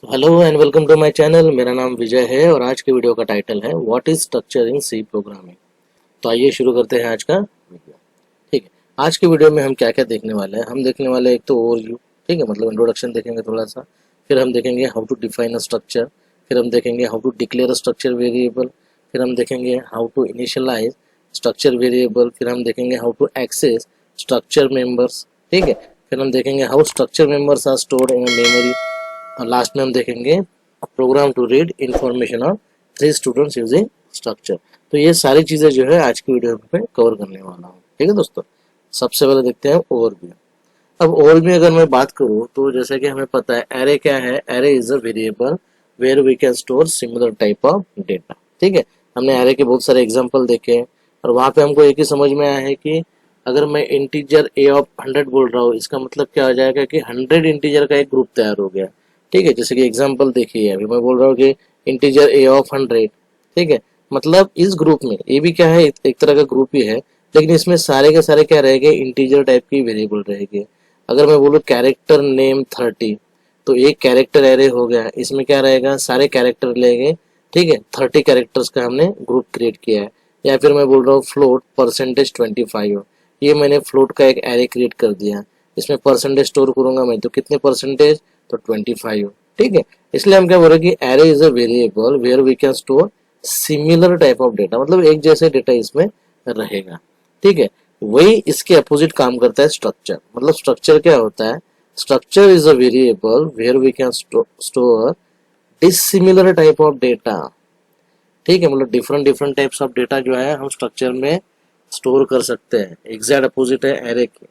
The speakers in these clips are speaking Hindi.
Hello and welcome to my channel. मेरा नाम विजय है और आज के वीडियो का टाइटल है what is structure in C programming. तो आइए शुरू करते हैं आज का वीडियो। ठीक है, आज के वीडियो में हम क्या क्या देखने वाले हैं। हम देखने वाले हैं एक तो ओवरव्यू, ठीक है, मतलब इंट्रोडक्शन देखेंगे थोड़ा सा। फिर हम देखेंगे how to define a structure. फिर हम देखेंगे how to declare a structure variable. फिर हम देखेंगे how to initialise structure variable. फिर हम देखेंगे how to access structure members. ठीक है, फिर हम देखेंगे how structure members are stored in memory. और लास्ट में हम देखेंगे program to read information of three students using structure. तो ये सारी चीजें जो है आज की वीडियो में कवर करने वाला हूँ। ठीक है दोस्तों, सबसे पहले देखते हैं ओवरव्यू। अब ओवरव्यू अगर मैं बात करूँ तो जैसे कि हमें पता है एरे क्या है। Array is a variable where we can store similar type of data. ठीक है, हमने एरे के बहुत सारे एग्जांपल देखे और वहां पे हमको एक ही समझ में आया है कि अगर मैं इंटीजर ए ऑफ 100 बोल रहा हूँ, इसका मतलब क्या हो जाएगा कि 100 इंटीजर का एक ग्रुप तैयार हो गया। ठीक है, जैसे कि एग्जांपल देखिए, अभी मैं बोल रहा हूँ कि इंटीजर ए ऑफ 100। ठीक है, मतलब इस ग्रुप में ये भी क्या है, एक तरह का ग्रुप ही है, लेकिन इसमें सारे के सारे क्या रहेंगे, इंटीजर टाइप की वेरिएबल रहेंगे। अगर मैं बोलूँ कैरेक्टर नेम 30, तो एक कैरेक्टर एरे हो गया, इसमें क्या रहेगा, सारे कैरेक्टर लेंगे। ठीक है, 30 कैरेक्टर्स का हमने ग्रुप क्रिएट किया है। या फिर मैं बोल रहा हूँ फ्लोट परसेंटेज 25, ये मैंने फ्लोट का एक एरे क्रिएट कर दिया। इसमें परसेंटेज स्टोर करूंगा मैं, तो कितने परसेंटेज, तो 25। ठीक है, इसलिए हम क्या बोल रहे हैं कि array is a variable where we can store similar type of data, मतलब एक जैसे डेटा इसमें रहेगा। ठीक है, वही इसके अपोजिट काम करता है स्ट्रक्चर। मतलब स्ट्रक्चर क्या होता है, structure is a variable where we can store dissimilar type of data. ठीक है, मतलब different different types of data जो है हम स्ट्रक्चर में स्टोर कर सकते हैं। एग्जैक्ट अपोजिट है एरे के।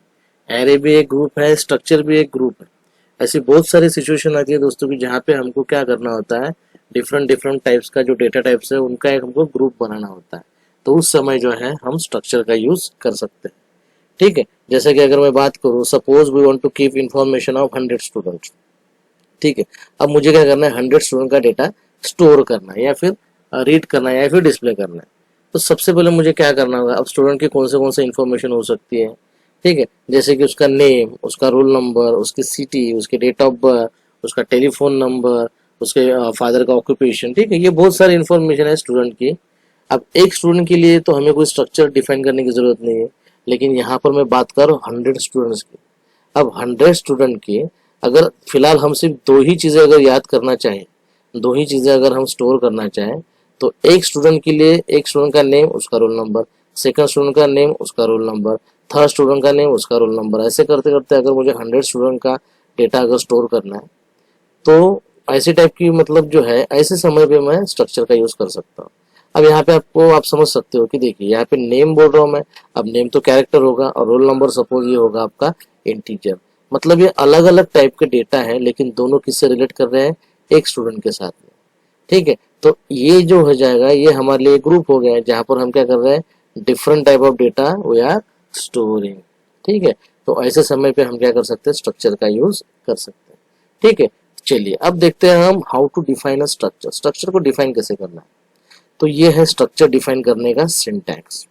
एरे भी एक ग्रुप है, स्ट्रक्चर भी एक ग्रुप है। ऐसी बहुत सारी सिचुएशन आती है दोस्तों की जहाँ पे हमको क्या करना होता है, डिफरेंट डिफरेंट टाइप्स का जो डेटा टाइप्स है उनका एक हमको ग्रुप बनाना होता है। तो उस समय जो है हम स्ट्रक्चर का यूज कर सकते हैं। ठीक है, जैसे कि अगर मैं बात करूँ, suppose we want to keep information of 100 students. ठीक है, अब मुझे क्या करना है, 100 स्टूडेंट का डेटा स्टोर करना है या फिर रीड करना है या फिर डिस्प्ले करना है। तो सबसे पहले मुझे क्या करना होगा, अब स्टूडेंट की कौन से इन्फॉर्मेशन हो सकती है। ठीक है, जैसे कि उसका नेम, उसका रोल नंबर, उसकी सिटी, उसके डेट ऑफ बर्थ, उसका टेलीफोन नंबर, उसके फादर का ऑक्यूपेशन। ठीक है, ये बहुत सारी इन्फॉर्मेशन है स्टूडेंट की। अब एक स्टूडेंट के लिए तो हमें कोई स्ट्रक्चर डिफाइन करने की जरूरत नहीं है, लेकिन यहाँ पर मैं बात कर रहा हूँ 100 स्टूडेंट्स की। अब 100 स्टूडेंट की अगर फिलहाल हम सिर्फ दो ही चीजें अगर याद करना चाहें, दो ही चीजें अगर हम स्टोर करना चाहें, तो एक स्टूडेंट के लिए एक स्टूडेंट का नेम, उसका रोल नंबर, सेकंड स्टूडेंट का नेम, उसका रोल नंबर, थर्ड स्टूडेंट का नेम, उसका रोल नंबर, ऐसे करते करते अगर मुझे 100 स्टूडेंट का डेटा अगर स्टोर करना है, तो ऐसे टाइप की मतलब जो है ऐसे समय पे मैं स्ट्रक्चर का यूज कर सकता हूँ। अब यहाँ पे आपको आप समझ सकते हो कि देखिए यहाँ पे नेम बोल रहा हूँ मैं, अब नेम तो कैरेक्टर होगा और रोल नंबर सपोज ये होगा आपका इंटीजर। मतलब ये अलग अलग टाइप के डेटा है, लेकिन दोनों किससे रिलेट कर रहे हैं, एक स्टूडेंट के साथ में। ठीक है, तो ये जो हो जाएगा ये हमारे लिए ग्रुप हो गया है जहां पर हम क्या कर रहे हैं, different type of data we are storing. ठीक है, तो ऐसे समय पे हम क्या कर सकते हैं, स्ट्रक्चर का यूज कर सकते हैं। ठीक है, चलिए अब देखते हैं हम how to define a structure. Structure को डिफाइन कैसे करना है, तो ये है स्ट्रक्चर डिफाइन करने का सिंटैक्स।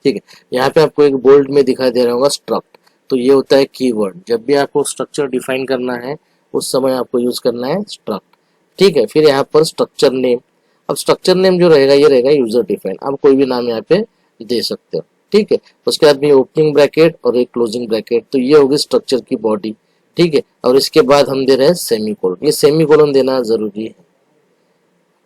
ठीक है, यहाँ पे आपको एक बोल्ड में दिखाई दे रहा होगा स्ट्रक्ट। तो ये होता है कीवर्ड, जब भी आपको स्ट्रक्चर डिफाइन करना है उस समय आपको यूज करना है स्ट्रक्ट। ठीक है, फिर यहाँ पर स्ट्रक्चर नेम। अब स्ट्रक्चर नेम जो रहेगा ये रहेगा यूजर डिफाइन, आप कोई भी नाम यहाँ पे दे सकते हो। ठीक है, उसके बाद में ओपनिंग ब्रैकेट और एक क्लोजिंग ब्रैकेट, तो ये होगी स्ट्रक्चर की बॉडी। ठीक है, और इसके बाद हम दे रहे हैं सेमी कोलन, ये सेमी कोलन देना जरूरी है।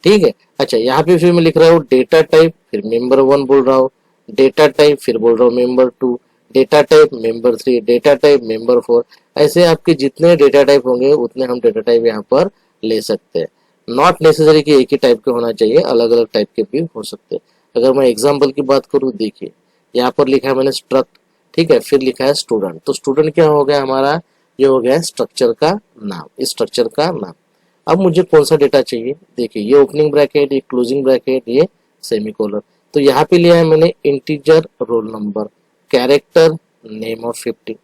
ठीक है, अच्छा यहाँ पे फिर मैं लिख रहा हूँ डेटा टाइप, फिर मेंबर 1 बोल रहा हूँ, डेटा टाइप फिर बोल रहा हूँ member 2, data type member 3, data type member 4। ऐसे आपके जितने डेटा टाइप होंगे उतने हम डेटा टाइप यहाँ पर ले सकते हैं। नॉट नेसेसरी कि एक ही टाइप के होना चाहिए, अलग अलग टाइप के भी हो सकते हैं। अगर मैं एग्जाम्पल की बात करूँ, देखिए यहाँ पर लिखा है मैंने स्ट्रक्ट। ठीक है, फिर लिखा है स्टूडेंट, तो स्टूडेंट क्या हो गया हमारा, ये हो गया स्ट्रक्चर का नाम, इस स्ट्रक्चर का नाम। अब मुझे कौन सा डेटा चाहिए, देखिए ये ओपनिंग ब्रैकेट, ये क्लोजिंग ब्रैकेट, ये सेमीकोलन। तो यहाँ पे लिया है मैंने integer roll number, character name of 50।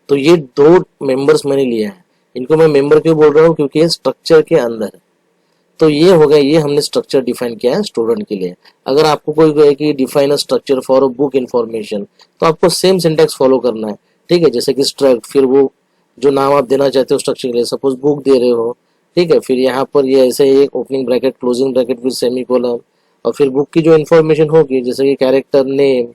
तो ये दो मेंबर्स मैंने लिया है। इनको मैं मेंबर क्यों बोल रहा हूँ, क्योंकि ये स्ट्रक्चर के अंदर है। तो ये हो गया, ये हमने स्ट्रक्चर डिफाइन किया है स्टूडेंट के लिए। अगर आपको कोई कहे कि define a structure for a book information, तो आपको सेम सिंटेक्स फॉलो करना है। ठीक है, जैसे कि स्ट्रक्ट, फिर वो जो नाम आप देना चाहते हो स्ट्रक्चर के लिए, सपोज बुक दे रहे हो, ठीक है। फिर यहाँ पर ये ऐसे ही एक ओपनिंग ब्रैकेट, क्लोजिंग ब्रैकेट, फिर सेमीकोलन, और फिर बुक की जो इन्फॉर्मेशन होगी जैसे कि कैरेक्टर नेम,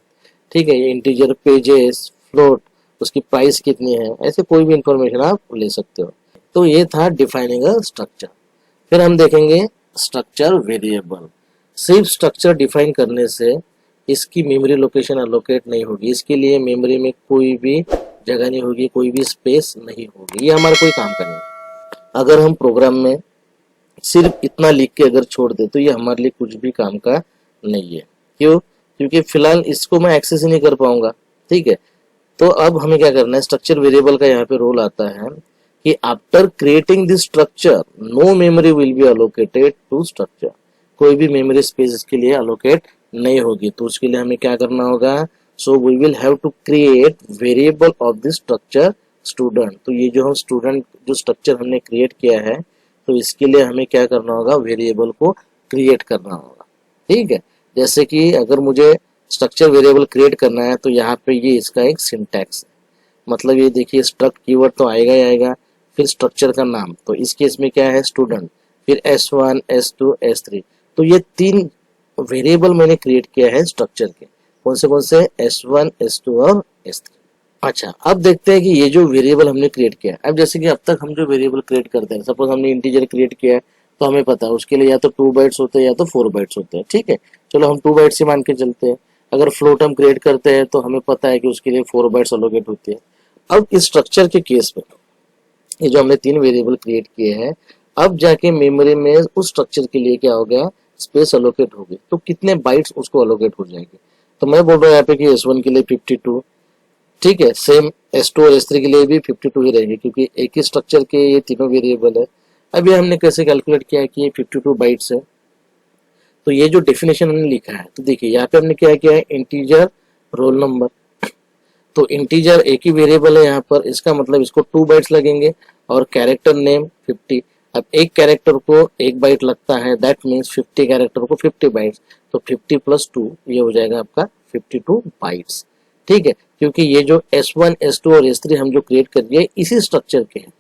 ठीक है, ये इंटीजर, पेजेस, फ्लोट, उसकी प्राइस कितनी है, ऐसे कोई भी इंफॉर्मेशन आप ले सकते हो। तो ये था डिफाइनिंग अ स्ट्रक्चर। फिर हम देखेंगे स्ट्रक्चर वेरिएबल। सिर्फ स्ट्रक्चर डिफाइन करने से इसकी मेमोरी लोकेशन अलोकेट नहीं होगी, इसके लिए मेमोरी में कोई भी जगह नहीं होगी, कोई भी स्पेस नहीं होगी, ये हमारा कोई काम का नहीं। अगर हम प्रोग्राम में सिर्फ इतना लिख के अगर छोड़ दे तो ये हमारे लिए कुछ भी काम का नहीं है। क्यों? क्योंकि फिलहाल इसको मैं एक्सेस ही नहीं कर पाऊंगा। ठीक है, तो अब हमें क्या करना है, स्ट्रक्चर वेरिएबल का यहाँ पे रोल आता है कि after creating this structure no memory will be allocated to structure. कोई भी मेमोरी स्पेस इसके लिए अलोकेट नहीं होगी। तो उसके लिए हमें क्या करना होगा, so we will have to create variable of this structure student. तो ये जो हम स्टूडेंट जो स्ट्रक्चर हमने क्रिएट किया है, तो इसके लिए हमें क्या करना होगा, वेरिएबल को क्रिएट करना होगा। ठीक है, जैसे कि अगर मुझे स्ट्रक्चर वेरिएबल क्रिएट करना है तो यहाँ पे ये इसका एक सिंटैक्स है। मतलब ये देखिए, स्ट्रक्ट कीवर्ड तो आएगा ही आएगा, फिर स्ट्रक्चर का नाम, तो इस केस में क्या है, स्टूडेंट, फिर S1, S2, S3। तो ये 3 वेरिएबल मैंने क्रिएट किया है स्ट्रक्चर के। कौन से S1, S2 और S3। अच्छा, अब देखते हैं कि ये जो वेरिएबल हमने क्रिएट किया है, अब जैसे कि अब तक हम जो वेरिएबल क्रिएट करते हैं, सपोज हमने इंटीजर क्रिएट किया है, तो हमें पता है उसके लिए या तो 2 बाइट्स होते हैं या तो 4 बाइट्स होते हैं। ठीक है, चलो हम 2 बाइट्स ही मान के चलते हैं। अगर फ्लोट हम क्रिएट करते हैं तो हमें पता है कि उसके लिए 4 बाइट्स अलोकेट होती है। अब इस स्ट्रक्चर के केस में ये जो हमने 3 वेरिएबल क्रिएट किए हैं, अब जाके मेमोरी में उस स्ट्रक्चर के लिए क्या हो गया, स्पेस अलोकेट होगी। तो कितने बाइट्स उसको अलोकेट हो जाएंगे, तो मैं बोल रहा हूँ यहाँ पे कि S1 के लिए 52। ठीक है, सेम S2 और S3 के लिए भी 52 ही रहेंगे, क्योंकि एक ही स्ट्रक्चर के ये तीनों वेरिएबल है। अब ये हमने कैसे कैलकुलेट किया है कि ये 52 बाइट्स है। तो ये जो डेफिनेशन हमने लिखा है, तो देखिए यहाँ पे हमने क्या किया है, इंटीजर, रोल नंबर। तो इंटीजर एक ही वेरिएबल है यहाँ पर, इसका मतलब इसको 2 बाइट्स लगेंगे, और कैरेक्टर नेम 50। अब एक कैरेक्टर को 1 बाइट लगता है, दैट मीन्स 50 कैरेक्टर को 50 बाइट्स। तो 50 + 2 ये हो जाएगा आपका 52 बाइट्स। ठीक है, क्योंकि ये जो S1, S2 और S3 हम जो क्रिएट कर दिए इसी स्ट्रक्चर के हैं।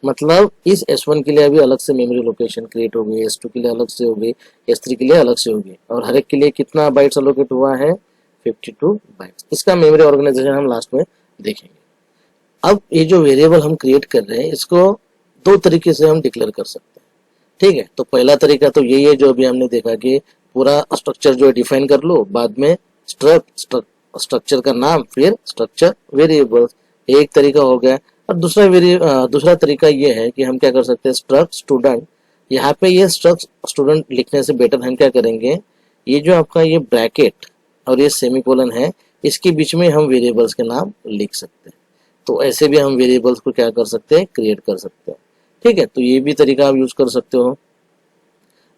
मतलब इस S1 के लिए अभी अलग से मेमोरी लोकेशन क्रिएट हो गई, S2 के लिए अलग से होगी, S3 के लिए अलग से होगी, और हर एक के लिए कितना बाइट्स अलोकेट हुआ है, 52 बाइट्स। इसका मेमोरी ऑर्गेनाइजेशन हम लास्ट में देखेंगे। अब ये जो वेरिएबल हम क्रिएट कर रहे हैं, इसको 2 तरीके से हम डिक्लेयर कर सकते हैं। ठीक है, तो पहला तरीका तो यही है जो अभी हमने देखा कि पूरा स्ट्रक्चर जो है डिफाइन कर लो, बाद में स्ट्रक्चर का नाम, फिर स्ट्रक्चर वेरिएबल, एक तरीका हो गया। और दूसरा तरीका ये है कि हम क्या कर सकते हैं, स्ट्रक्ट स्टूडेंट। यहाँ पे ये स्ट्रक्ट स्टूडेंट लिखने से बेटर हम क्या करेंगे, ये जो आपका ये ब्रैकेट और ये सेमीकोलन है, इसके बीच में हम वेरिएबल्स के नाम लिख सकते हैं। तो ऐसे भी हम वेरिएबल्स को क्या कर सकते हैं, क्रिएट कर सकते हैं। ठीक है, तो ये भी तरीका आप यूज कर सकते हो।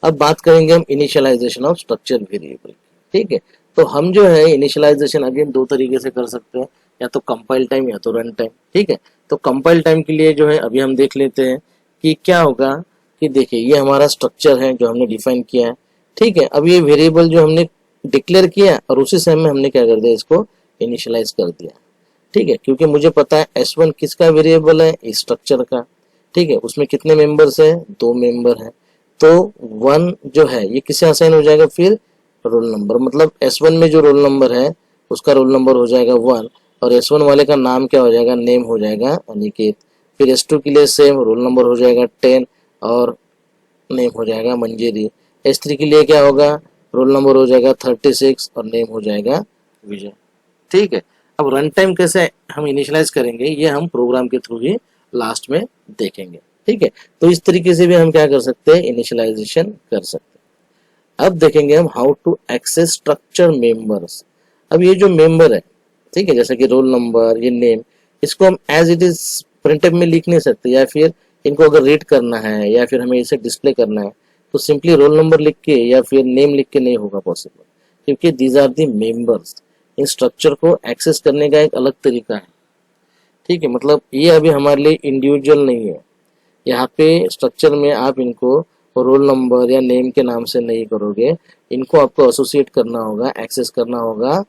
अब बात करेंगे हम इनिशियलाइजेशन ऑफ स्ट्रक्चर वेरिएबल। ठीक है, तो हम जो है इनिशियलाइजेशन अगेन 2 तरीके से कर सकते हैं, या तो कंपाइल टाइम या तो रन टाइम। ठीक है, तो कंपाइल टाइम के लिए जो है अभी हम देख लेते हैं कि क्या होगा, कि देखिए ये हमारा स्ट्रक्चर है जो हमने डिफाइन किया है। ठीक है, अब ये वेरिएबल जो हमने डिक्लेयर किया और उसी समय में हमने क्या कर दिया, इसको इनिशियलाइज कर दिया। ठीक है, क्योंकि मुझे पता है S1 किसका वेरिएबल है, इस स्ट्रक्चर का। ठीक है, उसमें कितने मेंबर्स हैं, 2 मेंबर हैं। तो 1 जो है ये किसे असाइन हो जाएगा, फिर रोल नंबर। मतलब S1 में जो रोल नंबर है उसका रोल नंबर हो जाएगा 1, और S1 वाले का नाम क्या हो जाएगा, नेम हो जाएगा अनिकेत। फिर S2 के लिए सेम, रोल नंबर हो जाएगा 10 और नेम हो जाएगा मंजेरी। S3 के लिए क्या होगा, रोल नंबर हो जाएगा 36 और नेम हो जाएगा विजय। ठीक है, अब रन टाइम कैसे हम इनिशियलाइज करेंगे ये हम प्रोग्राम के थ्रू ही लास्ट में देखेंगे। ठीक है, तो इस तरीके से भी हम क्या कर सकते हैं, इनिशियलाइजेशन कर सकते हैं। अब देखेंगे हम how to access structure members. अब ये जो मेंबर है, ठीक है, जैसे कि रोल नंबर, ये नेम, इसको हम एज इट इज प्रिंटअप में लिख नहीं सकते, या फिर इनको अगर रीड करना है या फिर हमें इसे डिस्प्ले करना है तो सिंपली रोल नंबर लिख के या फिर नेम लिख के नहीं होगा पॉसिबल, क्योंकि दीज आर दी मेंबर्स। इन स्ट्रक्चर को एक्सेस करने का एक अलग तरीका है। ठीक है, मतलब ये अभी हमारे लिए इंडिविजुअल नहीं है। यहाँ पे स्ट्रक्चर में आप इनको रोल नंबर या नेम के नाम से नहीं करोगे, इनको आपको एसोसिएट करना होगा, एक्सेस करना होगा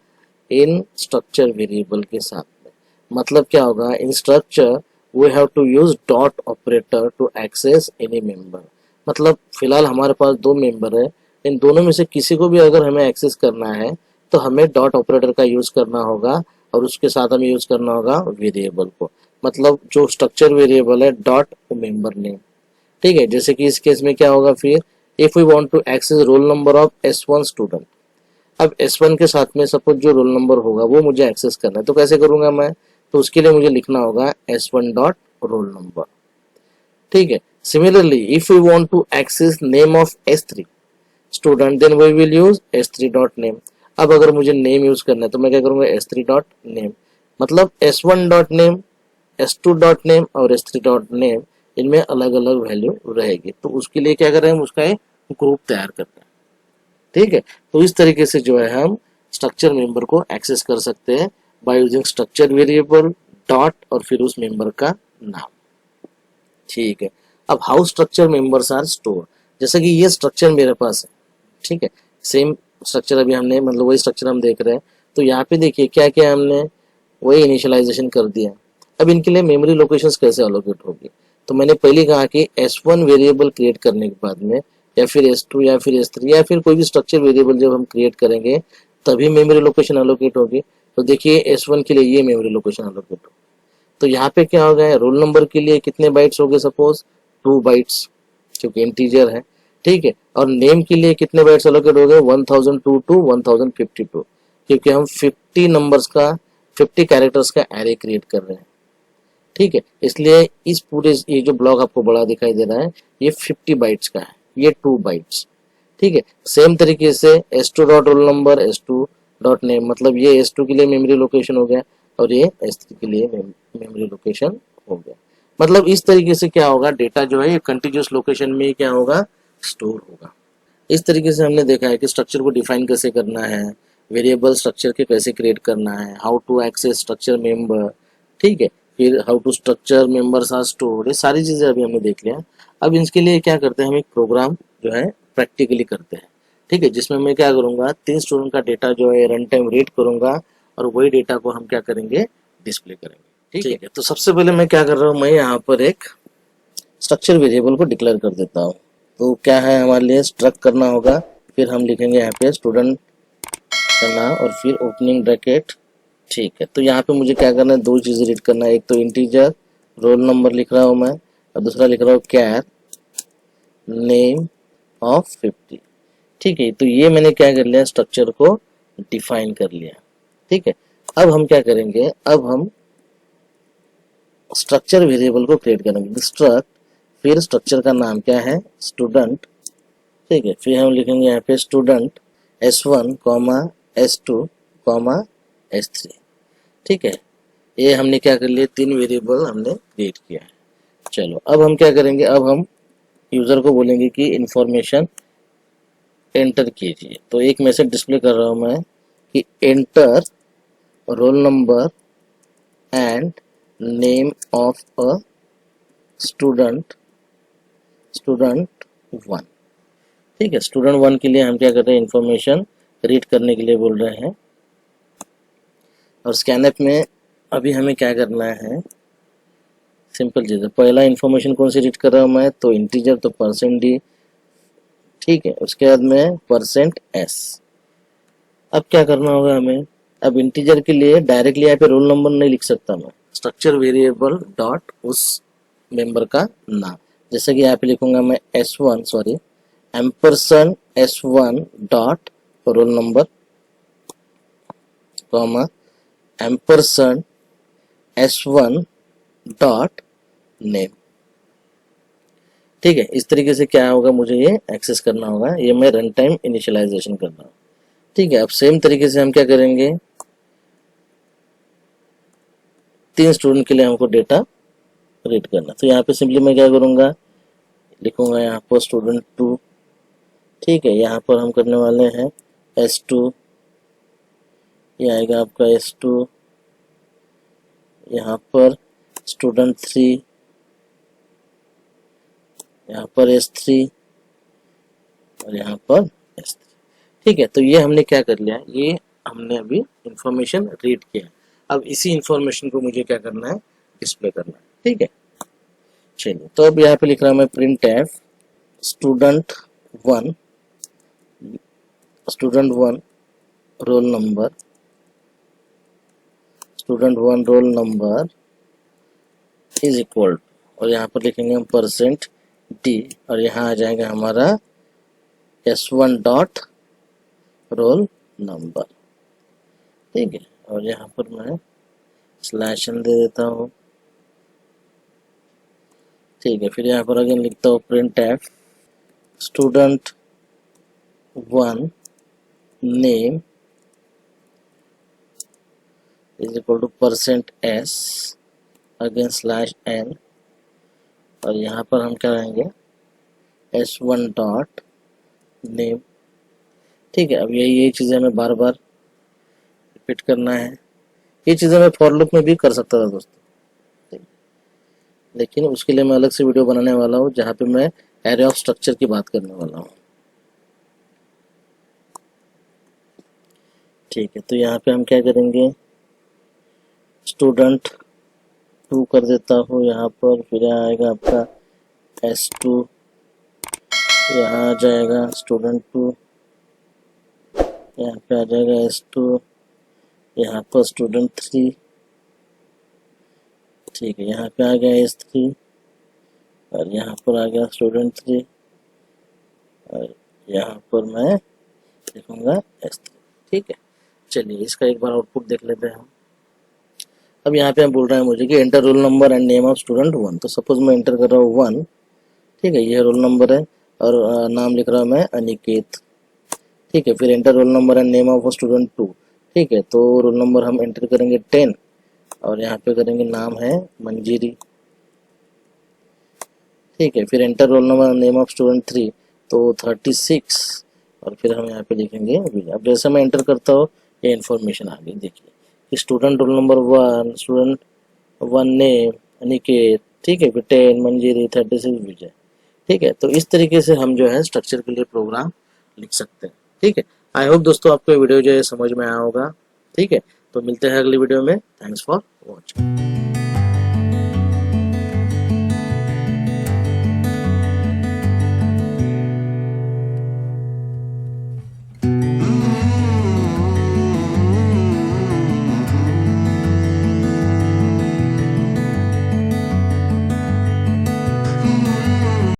इन स्ट्रक्चर वेरिएबल के साथ में। मतलब क्या होगा, in structure we have to use dot operator to access any member. मतलब फिलहाल हमारे पास दो मेंबर है, इन दोनों में से किसी को भी अगर हमें एक्सेस करना है तो हमें डॉट ऑपरेटर का यूज करना होगा, और उसके साथ हमें यूज करना होगा वेरिएबल को। मतलब जो स्ट्रक्चर वेरिएबल है डॉट मेंबर नेम। ठीक है, जैसे कि इस केस में क्या होगा फिर, if we want to access roll number of S1 student. अब S1 के साथ में सपोज जो रोल नंबर होगा वो मुझे एक्सेस करना है, तो कैसे करूंगा मैं, तो उसके लिए मुझे लिखना होगा S1 डॉट रोल नंबर। ठीक है, similarly if we want to access name of S3 student then we will use S3 dot name. अब अगर मुझे नेम यूज करना है तो मैं क्या करूंगा, S3 डॉट नेम। मतलब S1 dot name, S2 dot name और S3 डॉट नेम, इनमें अलग अलग वैल्यू रहेगी। तो उसके लिए क्या करें, हम उसका एक ग्रुप तैयार करते हैं। ठीक है, तो इस तरीके से जो है हम स्ट्रक्चर मेंबर को एक्सेस कर सकते हैं by using structure variable dot और फिर उस मेंबर का नाम। ठीक है, अब how structure members are store. जैसे कि ये स्ट्रक्चर मेरे पास है, ठीक है, सेम स्ट्रक्चर अभी हमने, मतलब वही स्ट्रक्चर हम देख रहे हैं। तो यहाँ पे देखिए क्या क्या हमने वही इनिशियलाइजेशन कर दिया। अब इनके लिए मेमोरी लोकेशंस कैसे अलोकेट होगी, तो मैंने पहले कहा कि S1 वेरिएबल क्रिएट करने के बाद में, या फिर S2 या फिर S3 या फिर कोई भी स्ट्रक्चर वेरिएबल जब हम क्रिएट करेंगे तभी मेमोरी लोकेशन अलोकेट होगी। तो देखिए S1 के लिए ये मेमोरी लोकेशन अलोकेट होगी। तो यहाँ पे क्या हो गया, रोल नंबर के लिए कितने बाइट्स हो गए, सपोज 2 बाइट्स क्योंकि इंटीजर है। ठीक है, और नेम के लिए कितने बाइट्स अलोकेट हो गए, 1002 टू 1052, क्योंकि हम 50 नंबर्स का 50 कैरेक्टर्स का एरे क्रिएट कर रहे हैं। ठीक है, इसलिए इस पूरे ये जो ब्लॉक आपको बड़ा दिखाई दे रहा है ये 50 बाइट्स का है, ये 2 बाइट्स। ठीक है, सेम तरीके से S2 dot roll number, S2 dot name, मतलब ये S2 के लिए मेमोरी लोकेशन हो गया और ये S3 के लिए मेमोरी लोकेशन हो गया। मतलब इस तरीके से क्या होगा, डेटा जो है ये कंटिन्यूस लोकेशन में क्या होगा, स्टोर होगा। इस तरीके से हमने देखा है कि स्ट्रक्चर को डिफाइन कैसे करना है, वेरिएबल स्ट्रक्चर के कैसे क्रिएट करना है, how to access structure member. ठीक है, फिर how to structure members are stored, ये सारी चीजें अभी हमने देख लिया। अब इसके लिए क्या करते हैं, हम एक प्रोग्राम जो है प्रैक्टिकली करते हैं। ठीक है, जिसमें मैं क्या करूंगा, 3 स्टूडेंट का डेटा जो है रन टाइम रीड करूंगा और वही डेटा को हम क्या करेंगे, डिस्प्ले करेंगे। ठीक है, तो सबसे पहले मैं क्या कर रहा हूँ, मैं यहाँ पर एक स्ट्रक्चर वेरिएबल को डिक्लेयर कर देता हूँ। तो क्या है हमारे लिए, स्ट्रक्ट करना होगा, फिर हम लिखेंगे यहाँ पे स्टूडेंट का नाम और फिर ओपनिंग ब्रैकेट। ठीक है, तो यहाँ पे मुझे क्या करना है, 2 चीजें रीड करना है, एक तो इंटीजर रोल नंबर लिख रहा हूँ मैं और दूसरा लिख रहा हूँ कैर नेम ऑफ 50। ठीक है, तो ये मैंने क्या कर लिया, स्ट्रक्चर को डिफाइन कर लिया। ठीक है, अब हम क्या करेंगे, अब हम स्ट्रक्चर वेरिएबल को क्रिएट करेंगे, स्ट्रक्ट, फिर स्ट्रक्चर का नाम क्या है, स्टूडेंट। ठीक है, फिर हम लिखेंगे यहाँ पे student S1 comma S2 comma S3। ठीक है, ये हमने क्या कर लिया, 3 वेरिएबल हमने क्रिएट किया है। चलो अब हम क्या करेंगे, अब हम यूजर को बोलेंगे कि इंफॉर्मेशन एंटर कीजिए। तो एक मैसेज डिस्प्ले कर रहा हूँ मैं कि enter roll number and name of a student 1। ठीक है, स्टूडेंट 1 के लिए हम क्या कर रहे हैं, इंफॉर्मेशन रीड करने के लिए बोल रहे हैं। और स्कैनएप में अभी हमें क्या करना है, सिंपल चीज़ है, पहला इंफॉर्मेशन कौन सी रीड कर रहा हूँ मैं, तो इंटीजर, तो %d। ठीक है, उसके बाद में %s। अब क्या करना होगा हमें, अब इंटीजर के लिए डायरेक्टली यहाँ पे रोल नंबर नहीं लिख सकता मैं, स्ट्रक्चर वेरिएबल डॉट उस मेंबर का नाम, जैसे कि यहाँ पे लिखूंगा मैं ampersand S1 dot roll number comma ampersand S1 dot name. ठीक है, इस तरीके से क्या होगा, मुझे ये एक्सेस करना होगा, ये मैं रन टाइम इनिशियलाइजेशन कर रहा हूँ। ठीक है, अब सेम तरीके से हम क्या करेंगे, 3 स्टूडेंट के लिए हमको डेटा रीड करना। तो यहाँ पे सिंपली मैं क्या करूँगा, लिखूंगा यहाँ पर स्टूडेंट 2। ठीक है, यहाँ पर हम करने वाले हैं S2, ये आएगा आपका S2, यहाँ पर स्टूडेंट 3, यहाँ पर S3 और यहाँ पर S3। ठीक है, तो ये हमने क्या कर लिया, ये हमने अभी इंफॉर्मेशन रीड किया। अब इसी इंफॉर्मेशन को मुझे क्या करना है, डिस्प्ले करना है। ठीक है। चलिए, तो अब यहाँ पे लिख रहा हूँ मैं print F student one roll number, is equal, और यहाँ पर लिखेंगे हम परसेंट डी, और यहाँ आ जाएगा हमारा S1 डॉट रोल नंबर। ठीक है, और यहाँ पर मैं स्लैश n दे देता हूँ। ठीक है, फिर यहाँ पर अगेन लिखता हूँ print F student one name is equal two percent S again slash n, और यहाँ पर हम क्या करेंगे S1 डॉट नेम। ठीक है, अब यही चीज़ें हमें बार बार रिपीट करना है। ये चीज़ें मैं फॉर लूप में भी कर सकता था दोस्तों, लेकिन उसके लिए मैं अलग से वीडियो बनाने वाला हूँ जहाँ पे मैं एरे ऑफ स्ट्रक्चर की बात करने वाला हूँ। ठीक है, तो यहाँ पे हम क्या करेंगे स्टूडेंट टू कर देता हूँ यहाँ पर, फिर आएगा आपका S2, यहाँ आ जाएगा स्टूडेंट टू, यहाँ पे आ जाएगा S2, यहाँ पर स्टूडेंट थ्री। ठीक है, यहाँ पे आ गया S3, और यहाँ पर आ गया स्टूडेंट थ्री, और यहाँ पर मैं लिखूंगा S3। ठीक है, चलिए इसका एक बार आउटपुट देख लेते हैं हम। अब यहाँ पे हम बोल रहे हैं मुझे कि enter roll number and name of student one, तो सपोज मैं एंटर कर रहा हूँ 1। ठीक है, ये रोल नंबर है, और नाम लिख रहा हूँ मैं अनिकेत। ठीक है, फिर enter roll number and name of student 2। ठीक है, तो रोल नंबर हम एंटर करेंगे 10, और यहाँ पे करेंगे नाम है मंजीरी। ठीक है, फिर enter roll number and name of student 3, तो 36, और फिर हम यहाँ पे लिखेंगे विजय। अब जैसे मैं एंटर करता हूँ ये इन्फॉर्मेशन आ गई, देखिए कि student roll number 1, student 1 name Aniket. ठीक है, फिर 10 मंजीरी, 36 विजय। ठीक है, तो इस तरीके से हम जो है स्ट्रक्चर के लिए प्रोग्राम लिख सकते हैं। ठीक है, आई होप दोस्तों आपको वीडियो जो है समझ में आया होगा। ठीक है, तो मिलते हैं अगली वीडियो में। Thanks for watching.